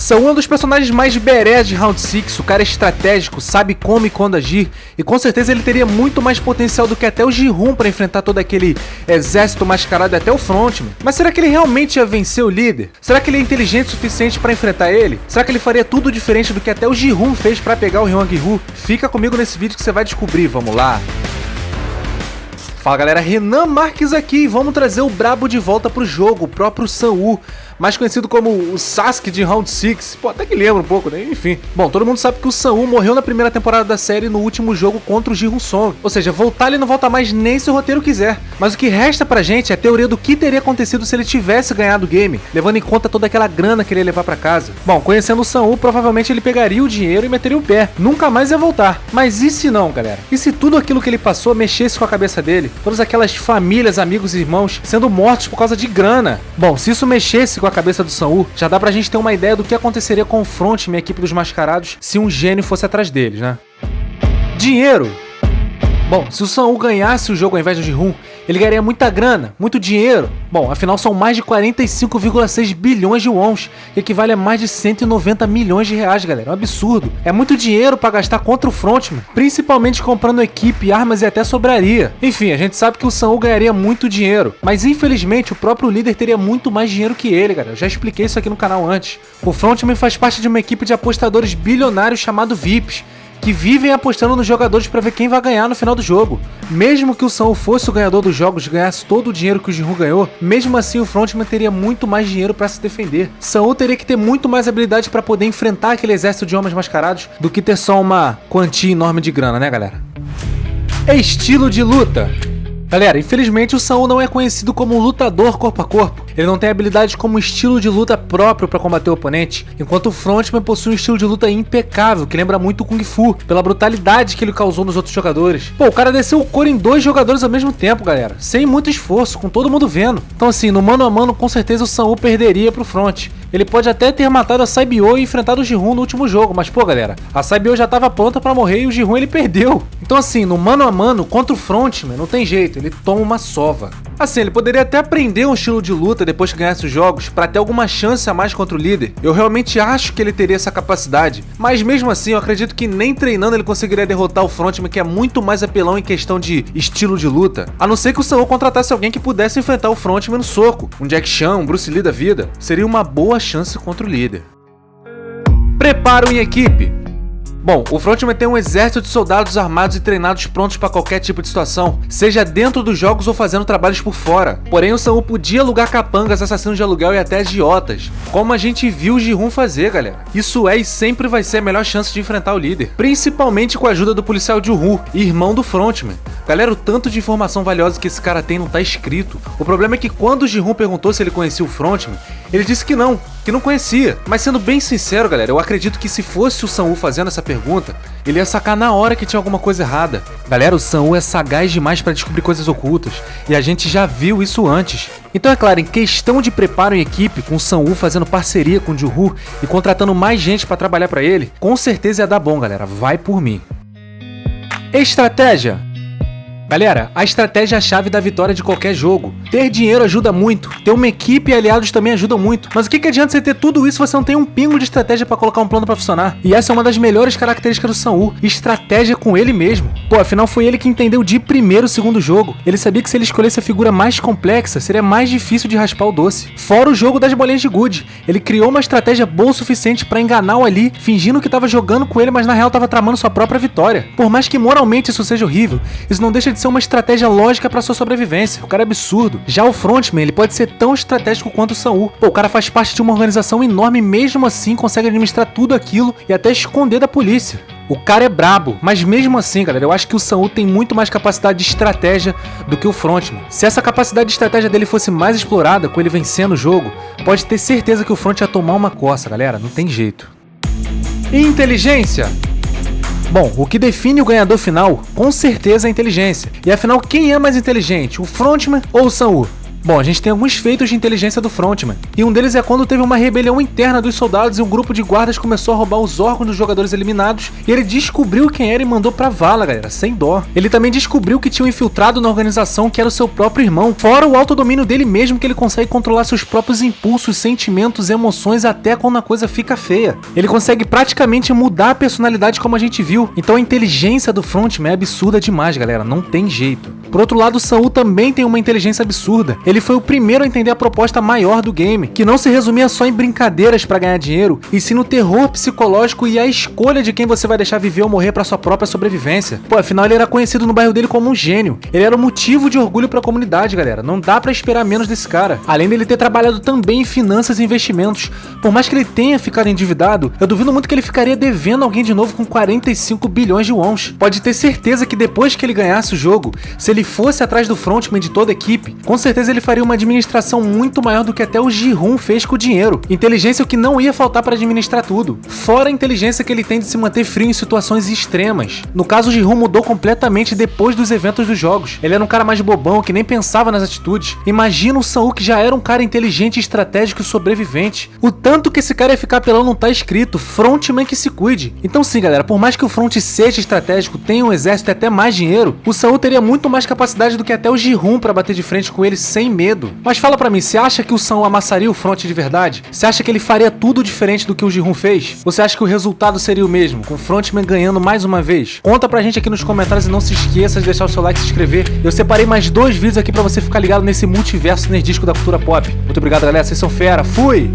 Saul é um dos personagens mais berés de Round 6, o cara é estratégico, sabe como e quando agir, e com certeza ele teria muito mais potencial do que até o Ji-Hoon pra enfrentar todo aquele exército mascarado e até o Frontman. Mas será que ele realmente ia vencer o líder? Será que ele é inteligente o suficiente pra enfrentar ele? Será que ele faria tudo diferente do que até o Ji-Hoon fez pra pegar o Hyung-Woo? Fica comigo nesse vídeo que você vai descobrir, vamos lá! Fala galera, Renan Marques aqui e vamos trazer o brabo de volta pro jogo, o próprio Sang-woo, mais conhecido como o Sasuke de Round 6, pô, até que lembra um pouco, né? Enfim. Bom, todo mundo sabe que o Sang-woo morreu na primeira temporada da série no último jogo contra o Ji-Hoon-song, ou seja, voltar ele não volta mais nem se o roteiro quiser. Mas o que resta pra gente é a teoria do que teria acontecido se ele tivesse ganhado o game, levando em conta toda aquela grana que ele ia levar pra casa. Bom, conhecendo o Sang-woo, provavelmente ele pegaria o dinheiro e meteria o pé, nunca mais ia voltar. Mas e se não, galera? E se tudo aquilo que ele passou mexesse com a cabeça dele? Todas aquelas famílias, amigos e irmãos sendo mortos por causa de grana. Bom, se isso mexesse com a cabeça do Sang-woo, já dá pra gente ter uma ideia do que aconteceria com o Frontman e a equipe dos mascarados se um gênio fosse atrás deles, né? Dinheiro! Bom, se o Sang-woo ganhasse o jogo ao invés do Ji-Hoon, ele ganharia muita grana, muito dinheiro. Bom, afinal são mais de 45,6 bilhões de wons, que equivale a mais de 190 milhões de reais, galera. É um absurdo. É muito dinheiro pra gastar contra o Frontman, principalmente comprando equipe, armas e até sobraria. Enfim, a gente sabe que o Sang-woo ganharia muito dinheiro, mas infelizmente o próprio líder teria muito mais dinheiro que ele, galera. Eu já expliquei isso aqui no canal antes. O Frontman faz parte de uma equipe de apostadores bilionários chamado VIPs, que vivem apostando nos jogadores para ver quem vai ganhar no final do jogo. Mesmo que o Sang-woo fosse o ganhador dos jogos e ganhasse todo o dinheiro que o Ji-Hoon ganhou, mesmo assim o Frontman teria muito mais dinheiro para se defender. Sang-woo teria que ter muito mais habilidade para poder enfrentar aquele exército de homens mascarados do que ter só uma quantia enorme de grana, né galera? Estilo de luta. Galera, infelizmente o Sang-woo não é conhecido como um lutador corpo a corpo. Ele não tem habilidade como estilo de luta próprio para combater o oponente, enquanto o Frontman possui um estilo de luta impecável, que lembra muito o Kung Fu, pela brutalidade que ele causou nos outros jogadores. Pô, o cara desceu o couro em 2 jogadores ao mesmo tempo, galera, sem muito esforço, com todo mundo vendo. Então assim, no mano a mano, com certeza o Sang-woo perderia pro Front. Ele pode até ter matado a Saibyo e enfrentado o Ji-Hoon no último jogo, mas pô galera, a Saibyo já tava pronta pra morrer e o Ji-Hoon ele perdeu. Então assim, no mano a mano, contra o Frontman, não tem jeito, ele toma uma sova. Assim, ele poderia até aprender um estilo de luta depois que ganhasse os jogos, pra ter alguma chance a mais contra o líder. Eu realmente acho que ele teria essa capacidade, mas mesmo assim eu acredito que nem treinando ele conseguiria derrotar o Frontman, que é muito mais apelão em questão de estilo de luta. A não ser que o Sang-woo contratasse alguém que pudesse enfrentar o Frontman no soco, um Jack Chan, um Bruce Lee da vida. Seria uma boa chance contra o líder. Preparo em equipe. Bom, o Frontman tem um exército de soldados armados e treinados prontos para qualquer tipo de situação, seja dentro dos jogos ou fazendo trabalhos por fora. Porém, o Sang-woo podia alugar capangas, assassinos de aluguel e até agiotas, como a gente viu o Ji-Hoon fazer, galera. Isso é e sempre vai ser a melhor chance de enfrentar o líder, principalmente com a ajuda do policial Ju-Hoon, irmão do Frontman. Galera, o tanto de informação valiosa que esse cara tem não tá escrito. O problema é que quando o Ji-Hoon perguntou se ele conhecia o Frontman, ele disse que não conhecia. Mas sendo bem sincero, galera, eu acredito que se fosse o Sang-woo fazendo essa pergunta, ele ia sacar na hora que tinha alguma coisa errada. Galera, o Sang-woo é sagaz demais para descobrir coisas ocultas, e a gente já viu isso antes. Então é claro, em questão de preparo em equipe, com o Sang-woo fazendo parceria com o Ju-Hoon e contratando mais gente para trabalhar para ele, com certeza ia dar bom, galera, vai por mim. Estratégia. Galera, a estratégia é a chave da vitória de qualquer jogo. Ter dinheiro ajuda muito, ter uma equipe e aliados também ajudam muito. Mas o que adianta você ter tudo isso se você não tem um pingo de estratégia pra colocar um plano pra funcionar? E essa é uma das melhores características do Sang-woo, estratégia com ele mesmo. Pô, afinal foi ele que entendeu de primeiro o segundo jogo. Ele sabia que se ele escolhesse a figura mais complexa, seria mais difícil de raspar o doce. Fora o jogo das bolinhas de gude. Ele criou uma estratégia boa o suficiente pra enganar o Ali, fingindo que tava jogando com ele, mas na real tava tramando sua própria vitória. Por mais que moralmente isso seja horrível, isso não deixa de ser uma estratégia lógica pra sua sobrevivência. O cara é absurdo. Já o Frontman, ele pode ser tão estratégico quanto o Sang-woo. Pô, o cara faz parte de uma organização enorme e mesmo assim consegue administrar tudo aquilo e até esconder da polícia. O cara é brabo, mas mesmo assim, galera, eu acho que o Sang-woo tem muito mais capacidade de estratégia do que o Frontman. Se essa capacidade de estratégia dele fosse mais explorada, com ele vencendo o jogo, pode ter certeza que o Front ia tomar uma coça, galera, não tem jeito. Inteligência. Bom, o que define o ganhador final, com certeza é a inteligência. E afinal, quem é mais inteligente, o Frontman ou o Sang-woo? Bom, a gente tem alguns feitos de inteligência do Frontman, e um deles é quando teve uma rebelião interna dos soldados e um grupo de guardas começou a roubar os órgãos dos jogadores eliminados, e ele descobriu quem era e mandou pra vala, galera, sem dó. Ele também descobriu que tinha um infiltrado na organização que era o seu próprio irmão, fora o autodomínio dele mesmo, que ele consegue controlar seus próprios impulsos, sentimentos, emoções, até quando a coisa fica feia. Ele consegue praticamente mudar a personalidade como a gente viu, então a inteligência do Frontman é absurda demais, galera, não tem jeito. Por outro lado, o Sam-Woo também tem uma inteligência absurda. Ele foi o primeiro a entender a proposta maior do game, que não se resumia só em brincadeiras pra ganhar dinheiro, e sim no terror psicológico e a escolha de quem você vai deixar viver ou morrer pra sua própria sobrevivência. Pô, afinal ele era conhecido no bairro dele como um gênio. Ele era um motivo de orgulho pra comunidade, galera. Não dá pra esperar menos desse cara. Além dele ter trabalhado também em finanças e investimentos. Por mais que ele tenha ficado endividado, eu duvido muito que ele ficaria devendo alguém de novo com 45 bilhões de wons. Pode ter certeza que depois que ele ganhasse o jogo, se ele fosse atrás do Frontman de toda a equipe, com certeza ele faria uma administração muito maior do que até o Ji-Hoon fez com o dinheiro. Inteligência é o que não ia faltar para administrar tudo. Fora a inteligência que ele tem de se manter frio em situações extremas. No caso, o Ji-Hoon mudou completamente depois dos eventos dos jogos. Ele era um cara mais bobão, que nem pensava nas atitudes. Imagina o Sam-Woo, que já era um cara inteligente, estratégico e sobrevivente. O tanto que esse cara ia ficar pelão não tá escrito, Frontman que se cuide. Então sim, galera, por mais que o Front seja estratégico, tenha um exército e até mais dinheiro, o Sam-Woo teria muito mais capacidade do que até o Ji-Hoon pra bater de frente com ele sem medo. Mas fala pra mim, você acha que o Sam-Woo amassaria o Front de verdade? Você acha que ele faria tudo diferente do que o Ji-Hoon fez? Ou você acha que o resultado seria o mesmo, com o Frontman ganhando mais uma vez? Conta pra gente aqui nos comentários e não se esqueça de deixar o seu like e se inscrever. Eu separei mais 2 vídeos aqui pra você ficar ligado nesse multiverso nerdístico da cultura pop. Muito obrigado, galera, vocês são fera, fui!